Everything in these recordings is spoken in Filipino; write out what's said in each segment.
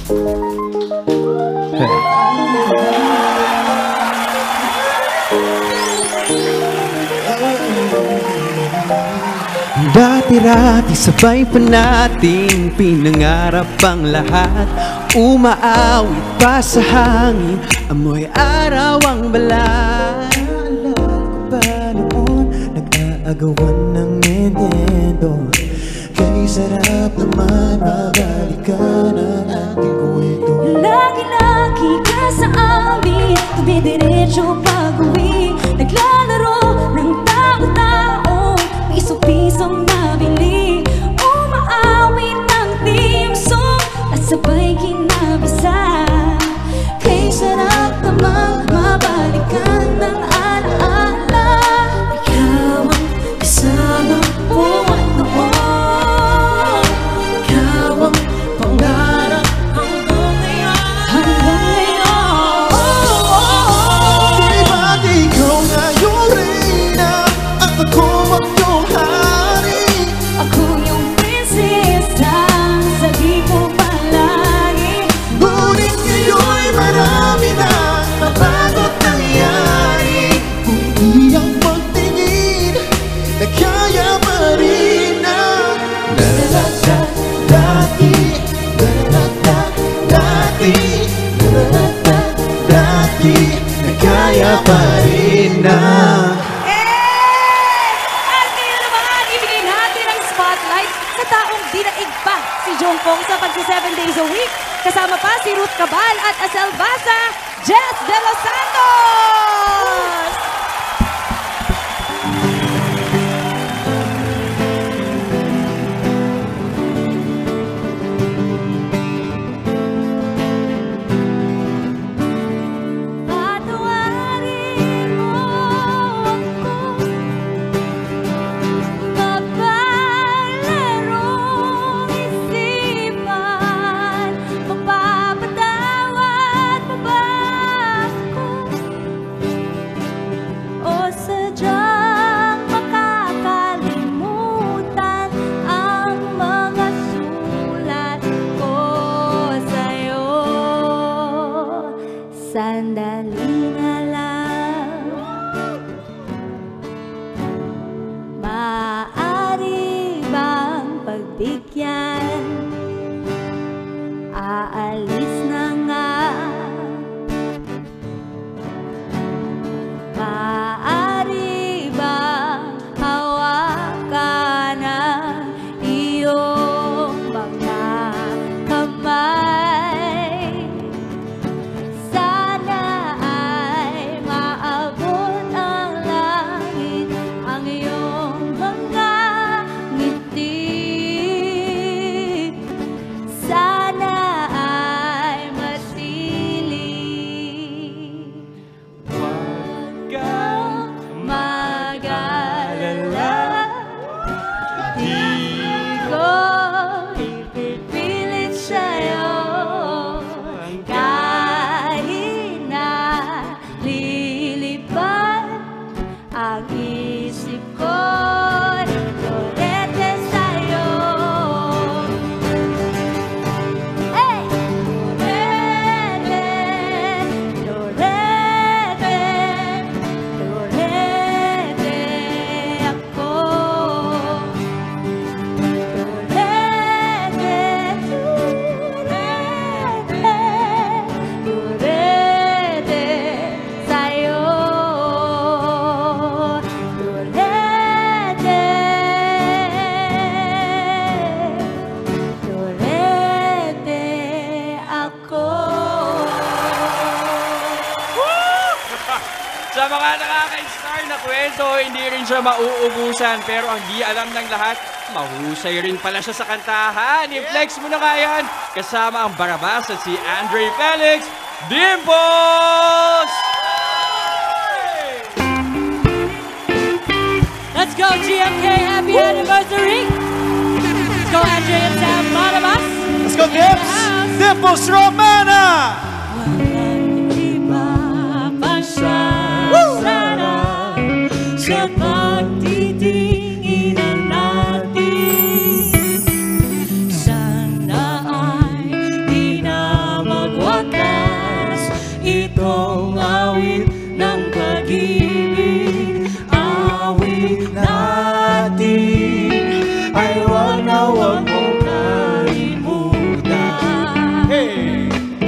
Dati-rati sabay pa nating pinangarap ang lahat. Umaawit pa sa hangin, amoy araw ang balat. Naalala ko pa noon, nag-aagawan ng Nintendo. Kay sarap naman mabalikan ang ating kwento. Lagi-lagi ka sa amin, tumidiretso pag-uwi. Naglalaro ng tao-tao, piso-pisong nabili. Umaawit ang team song at sabay kinabisa. Kay sarap namang mabalikan ng alaala. Ikaw ang kasama ko noon, ikaw ang pangarap hanggang ngayon. Di ba't ikaw ngayon reyna at ako ang iyong hari? Ako yung prinsesa sa di ko palagi. Ngunit ngayon'y marami na nabago't nangyari. Kung iyang magtingin, na kaya pa rin na dati, dati, na kaya pa rin na. At ngayon naman, ibigay natin ang spotlight sa taong dinaig pa si Jongkong sa pag-7 days a week. Kasama pa si Ruth Cabal at Asel Basa, Jess De Los Santos! Patawarin mo ako, mapalarong isipan. Magpapatawad mo ba ako? O sadyang makakalimutan ang mga sulat ko sa'yo? Sandali na lang, maaari bang pagbigyan? Aalis na nga. Maaari bang hawakan ang iyong mga kamay? Sana ay maabot ang langit ang iyong mga ngiti. Sana ay masiling. Huwag kang mag-alala, di ko ipipilit sa'yo. Kahit na lilipad ang isip ko'y lorete sa'yo. Hey! Lorete, lorete, lorete ako. Lorete, lorete, lorete sa'yo. Lorete, lorete ako. Sa mga nakaka-inspire na kwento, hindi rin siya mauubusan. Pero ang di alam ng lahat, mahusay rin pala siya sa kantahan. I-flex mo na nga yan. Kasama ang Barabas at si Andre Felix Dimples! Let's go, GMK! Happy anniversary! Let's go, Andre and Sam Barabas! Let's go, Dips! Dimples Romana! Walang iba pang sarap sa pagtitinginan natin. Sana ay di na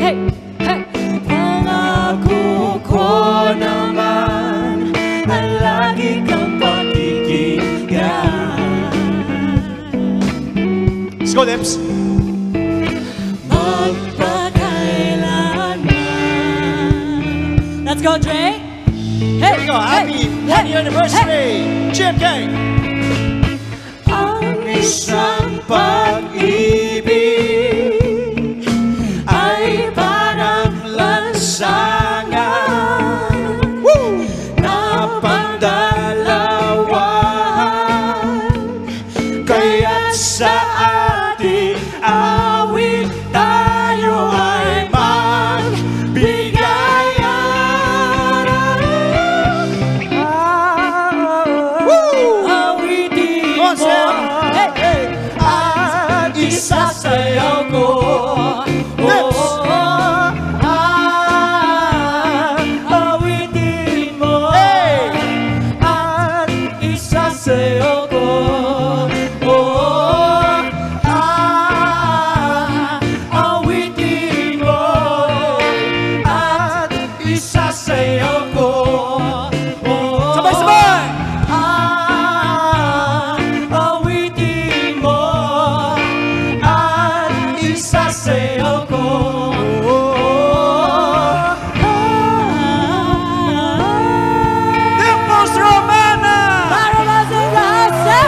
Hey, hey. Pangako ko naman na lagi kang pakikinggan. Let's go, Lips! Let's go, Dre. Here we go. Happy one-year anniversary, Jim Gang. Ang isang pag-ibig ay parang lansangan na pandalawan, kaya't sa ating awit tayo ay isasayaw ko. Awitin mo at isasayaw ko. Awitin mo at isasayaw ko. Sabay-sabay! Isasayaw ko. Demos Romana! Para masaya!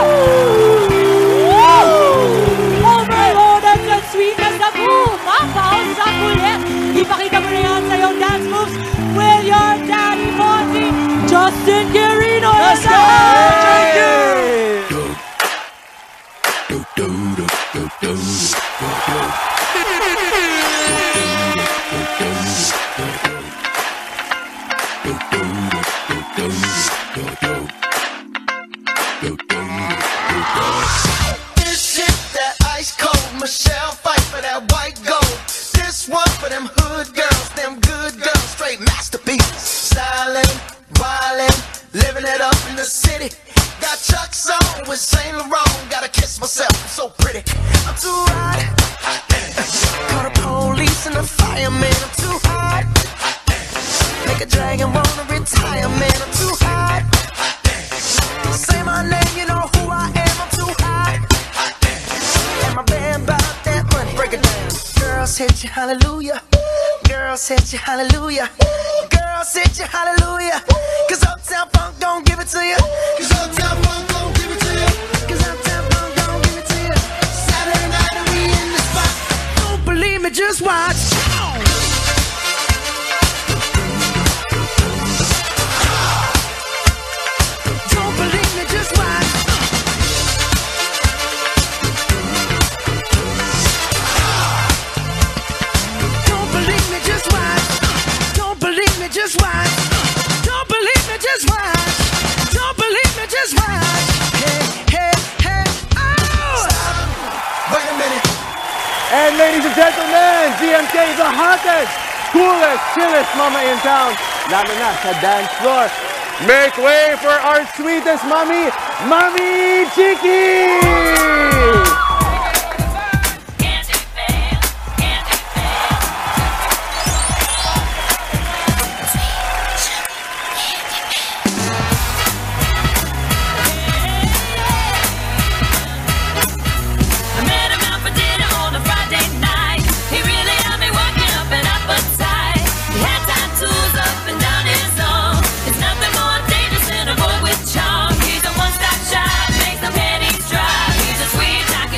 Oh my Lord, that's as sweet as the kumapaw sa kulit. Ipakita mo na yan sa iyong dance moves with your daddy, Monty, Justin Guerrero. Let's go! Thank you! This shit that ice cold, Michelle fight for that white gold. This one for them hood girls, them good girls, straight masterpieces. Styling, wildin', living it up in the city. Got Chuck's on with Saint Laurent, gotta kiss myself, I'm so pretty. I'm too hot. Call the police and the fireman, I'm too hot. Make a dragon wanna retire, man, I'm too hot. Say my name, you know who I am, I'm too hot. And my band bought that money, break it down. Girls hit you, hallelujah. Girls hit you, hallelujah. Girls hit you, hallelujah. Cause Uptown Funk don't give it to you. Cause Uptown Funk don't give it to you. Cause Uptown Funk don't give it to you. Saturday night and we in the spot. Don't believe me, just watch. Don't believe me, just watch. Don't believe me, just watch. Don't believe me, just watch. Don't believe me, just watch. Don't believe me, just watch. Hey, hey, hey, oh! Stop. Wait a minute. And ladies and gentlemen, GMK, the hottest, coolest, chillest mama in town, lalo na sa dance floor. Make way for our sweetest mommy, Mommy Chiki! With charm, he's a one-stop shop, makes the pennies drop. He's a sweet talking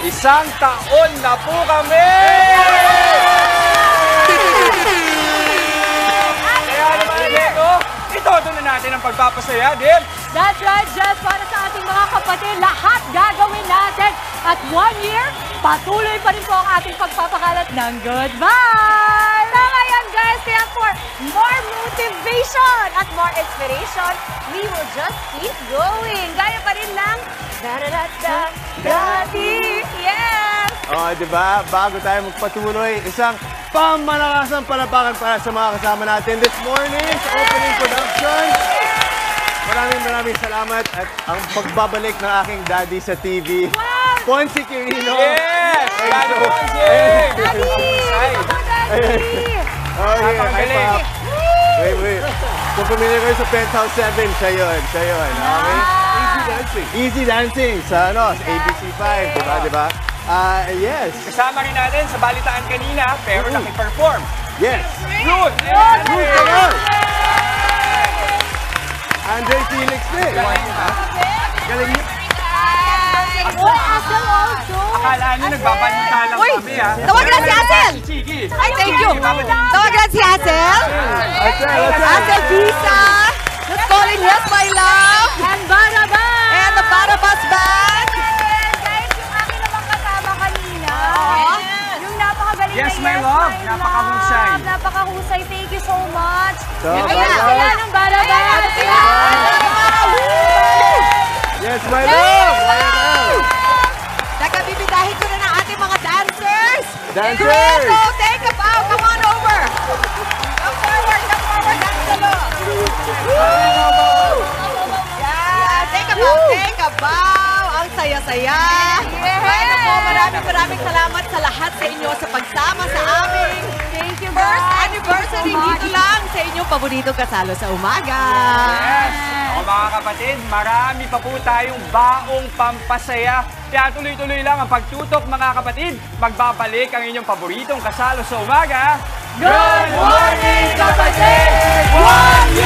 Isang taon na po kami! Kaya naman, Diego, itodo na natin ang pagpapasaya, Dim. That's right, Jess. Para sa ating mga kapatid, lahat gagawin natin. At 1 year, patuloy pa rin po ang ating pagpapakalat ng goodbye. Tama yan, guys. Kaya for more motivation at more inspiration, we will just keep going. Gaya pa rin lang. Dati. Yes! Oh, di ba? Bago tayo magpatuloy, isang pamalakasang palapakan para sa mga kasama natin this morning sa opening production. Maraming salamat at ang pagbabalik ng aking daddy sa TV. Wow! Ponce Quirino. Yes! Daddy Ponce! Daddy! Daddy! Oh, yeah. Hi, Pop. Wait. Kung familiar kayo sa Penthouse 7, siya yun. Okay? Easy Dancing sa ABC5, diba? Yes. Kasama rin natin sa balitaan kanina, pero naki-perform. Yes. Ruth! Ruth, come on! Andre Felix din. Galing niyo. Asel also. Akala nyo nagbabalita lang Uy, kami, ha? tawagan na si Asel! Chiki. Ay, thank you! Tawagan si Asel! Asel Visa! Just calling yes, my love! And Barabas! And the Barabas Band! Guys, yung akin namang kasama kanina. Yes. Yung napakagaling Yes, na my love. Napakahusay. Napakahusay. Thank you so much. So, Ayan, Barabas. sila ng Barabas. Yes, my love! Nagkabibidahin ko na ng ating mga dancers! Dancers! Dueto, take a bow! Come on over! Come forward, dance along! Yeah, take a bow! Ang saya-saya! Bueno po, maraming salamat sa lahat sa inyo sa pagsama sa aming Thank you, first guys. anniversary dito lang sa inyong paboritong kasalo sa umaga! Yes! O mga kapatid, marami pa po tayong baong pampasaya. Kaya tuloy-tuloy lang ang pagtutok mga kapatid. Magbabalik ang inyong paboritong kasalo sa umaga. Good morning, kapatid! 1 year!